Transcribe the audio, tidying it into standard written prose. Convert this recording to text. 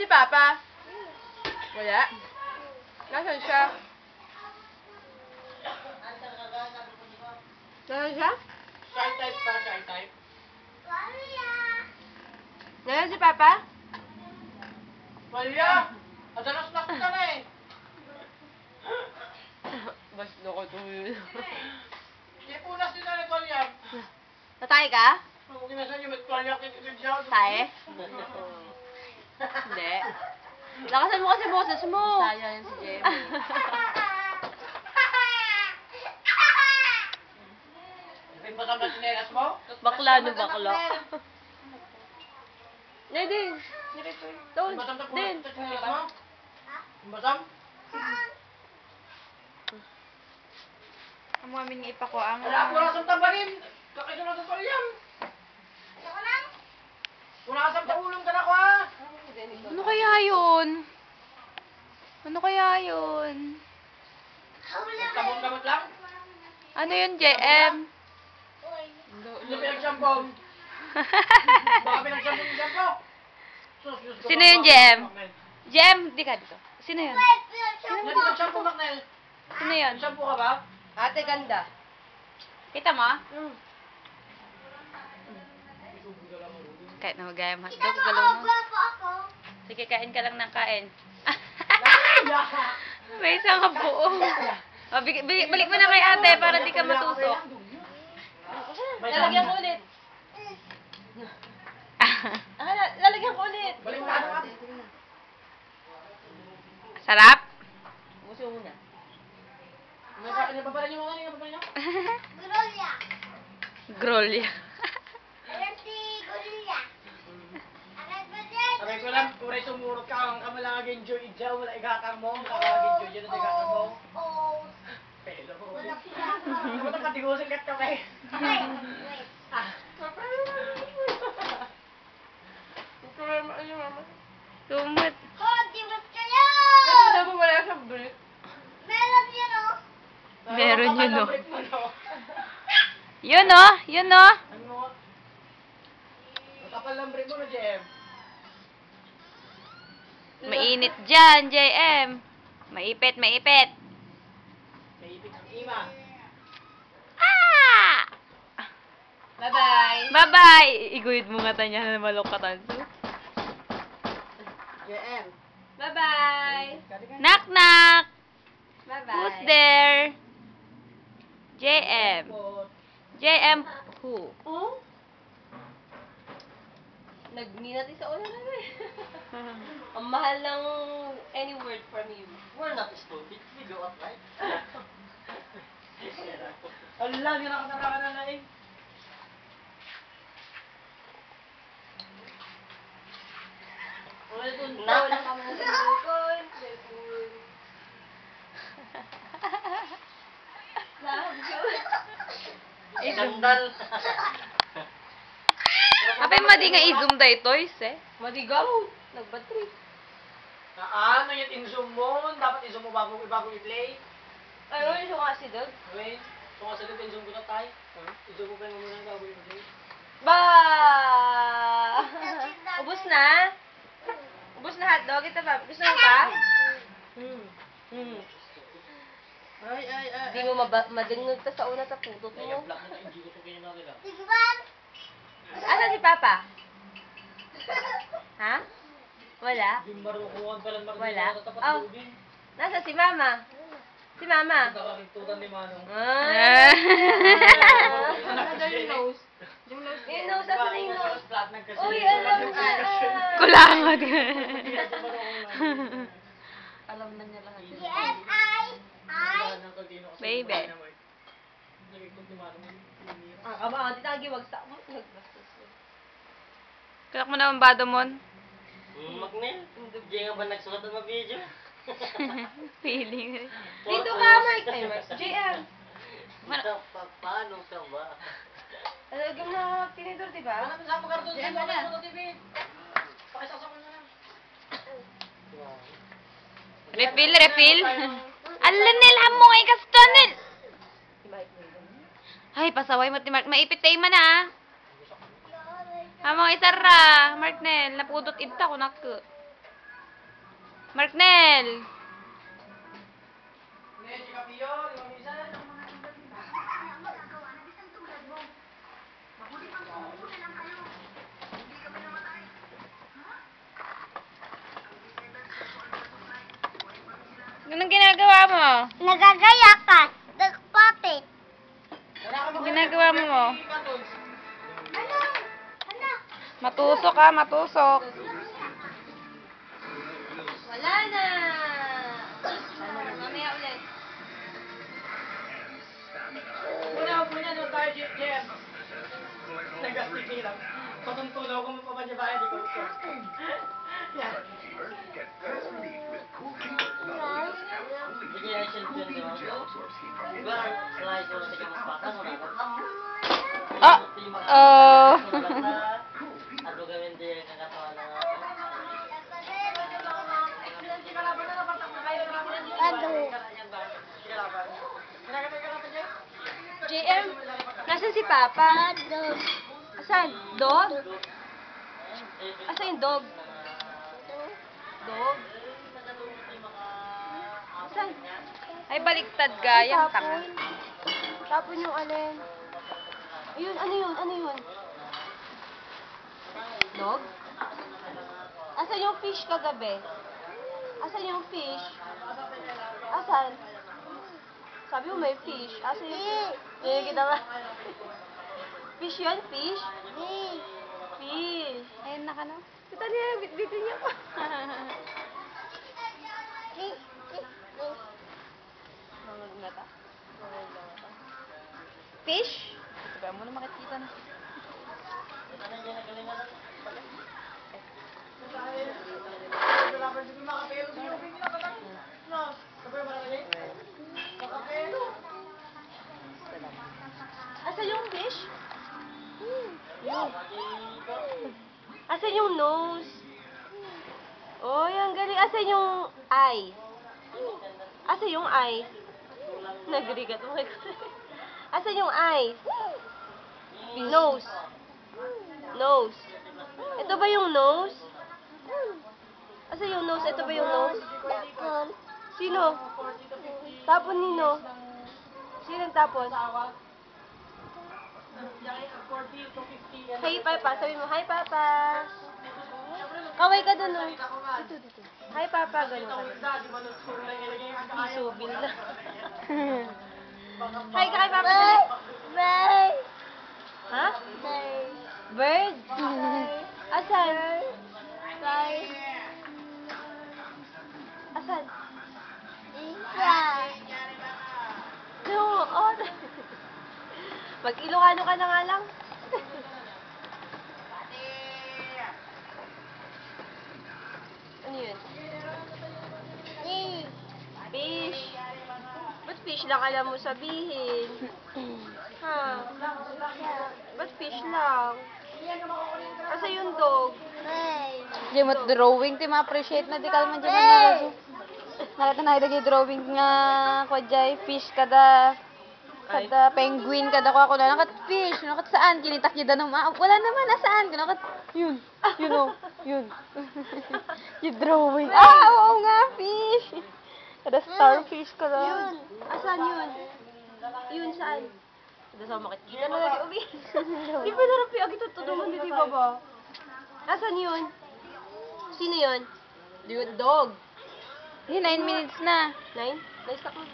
Papa? Wala. Nasaan siya? Nasaan siya? Shy type pa, shy type. Nasaan si Papa? Malia! Adalas-las ka na eh. Mas loko to yun. Hindi po nas din na nagwalya. Natay ka? Kung ginasan niyo, may twalya kitid siya. Tae? Hindi. Lakasan mo kasi boses mo. Saya yan si Jem. May basang na sinelas mo? Bakla no bakla. Hindi din. Doon. May basang na Din. sinelas mo? May basang? Ang mga mingi pa ko ang... Wala ako na sa tabarin. Kakasunod sa twalya. Wala ka sa ulong ka na ko ha. Ano kaya yun? Ano kaya yun? Tabong-tabot lang. Ano yun, JM? Hindi pinagsampong. Baka pinagsampong yung sampok. Sino yun, JM? JM, di ka dito. Sino yun? Hindi pinagsampong, Macnel. Sino yun? Nagsampo ka ba? Ate ganda. Kita mo? Kahit na magayang hotdog, galaw no? Sige, kain ka lang ng kain. May isang kabuo. Oh, balik mo na kay ate para di ka matusok. Lalagyan ko ulit. Lalagyan ko ulit. Balik na ka. Sarap? Gusto mo muna. Napapalan yung mga kanina, napapalan niyo? Grolya. Sabi ko lang, puray sumurot ka, ang kamalang agenjoy idyaw, wala igakang mo, kamalang agenjoy yun ang igakang mo. Pelo. Ako na katigusin kat kami. Tumot. Sabi mo wala siyang brick. Meron yun, no? Break mo, no? Yun, no? Yun, no? Ano? Kapal ng break mo, no, JM? Mainit dyan, JM. Maipit, maipit. May ipit ang ima. Ah! Bye-bye. Bye-bye! Iguyid mo nga tanya na malukatan. JM. Bye-bye. Knock, knock! Bye-bye. Who's there? JM. JM who? Oh? Nagninati sa ulo na eh. Ang mahal ng any word from you. We're not stupid. We go up, right? Allah, hindi nakasarakan na eh. Wala ka mo sa cellphone. Sandal. Apay madi nga i-zoom da toys eh. Madigaw. Nagbatri. Ano yung in-zoom mo? Dapat in-zoom mo bago i-play. Ano yung suka si Dog? Wait. Kung kasi dito in-zoom ko na tayo. In-zoom mo pa yung muna bago i-play. Ba! Ubus na? Ubus na hotdog? Ito ba? Gusto mo pa? Ay. Hindi mo madingog ka sa una sa putot Ay, mo. yung black na hindi ko ito kinakila. Asan si Papa? Ha? Wala? Yung marukuhan pa lang Wala? nakatapat Oh. lubin. Nasa si Mama? Si Mama? Nakakintutan ni Manong. Ah! Yung nose. Yung nose, nasa na yung nose? Uy, Uy, alam ka! Kulangot. Alam na niya lahat. Baby. Ama, di tagi wag sa mo. Kalak mo naman ba domon? Magnel, hindi nga ba nagsulat ng video? Feeling. Dito ka, Mike. Ay, Mike. JM. Paano ka ba? Alagam na tinidor, di ba? Ano sa pagkarton sa mga TV? Pakisasama na lang. Refill, refill. Alam nila mo ngay kastonil. Si Mike. Ay, pasaway mo ti Mark. Maipit tayo man ah. Amang isara, Marknel. Napudot ita ko naku. Marknel! Ngayon, si Kapio, limang minsan. Anong ginagawa mo? Nagagaya ka. Nagpapit. Anong ginagawa mo? Ano? Ano? Matusok ka, matusok. Wala na! Mamaya ulit. Una, doon tayo, Jem. Nag-astig lang. Patungtunaw ko mo pa ba niya ba? Hindi ko gusto. Yan. Ah! Oh! Ano? JM, nasan si Papa? Ano? Asan? Dog? Asan yung dog? Dog? Asan? Ay, baliktad gayang tanga. Tapon yung alin. Ayun, ano yun? Ano yun? Dog? Asan yung fish kagabi? Asan yung fish? Asan? Sabi mo may fish. Asan yung fish? Eh, kita ba? Fish yun? Fish? Fish. Ayun na ka na. Kita niya, bit-bitin niya pa. Mamag na ta? Mamag na ta? Fish? Sabi mo na makikita na. Asan yung fish? Asan yung nose? Oh, yung galing. Asan yung eye? Asan yung eye? Nagrigat mo. Asan yung eye? Nose. Nose. Ito ba yung nose? Asan yung nose? Ito ba yung nose? Sino? Tapon nino? Sino ang tapon? Hi, Papa. Sabi mo, hi, Papa. Kaway ka dun, no? Dito. Hi, Papa. Ganun ka. Isubil na. Hi ka kay Papa. Bye. Ha? Bye. Bird? Asan? Bye. Asan? Isa. No, oh. Mag-Ilocano ka na nga lang. Ano yun? Fish. Ba't fish lang alam mo sabihin? Ha? Ba't fish lang? Asa yung dog? Bye. Di mo drawing, ti ma-appreciate na di kalman dyan na raso. Nakita na kita drawing nga kwa jay, fish kada penguin kada ko ako na nakat fish, nakat saan kinitak niya danom. Wala naman nasaan, nakat yun. You know, yun. Yung drawing. Oo nga, fish. Kada starfish kada. Yun. Asan yun? Yun saan? Hindi sa makikita na lagi uli. Di ba narap yung agito tudungan di ba ba? Asan yun? Sino yun? Yun, dog. Yun, 9 minutes na. 9? Nice ako.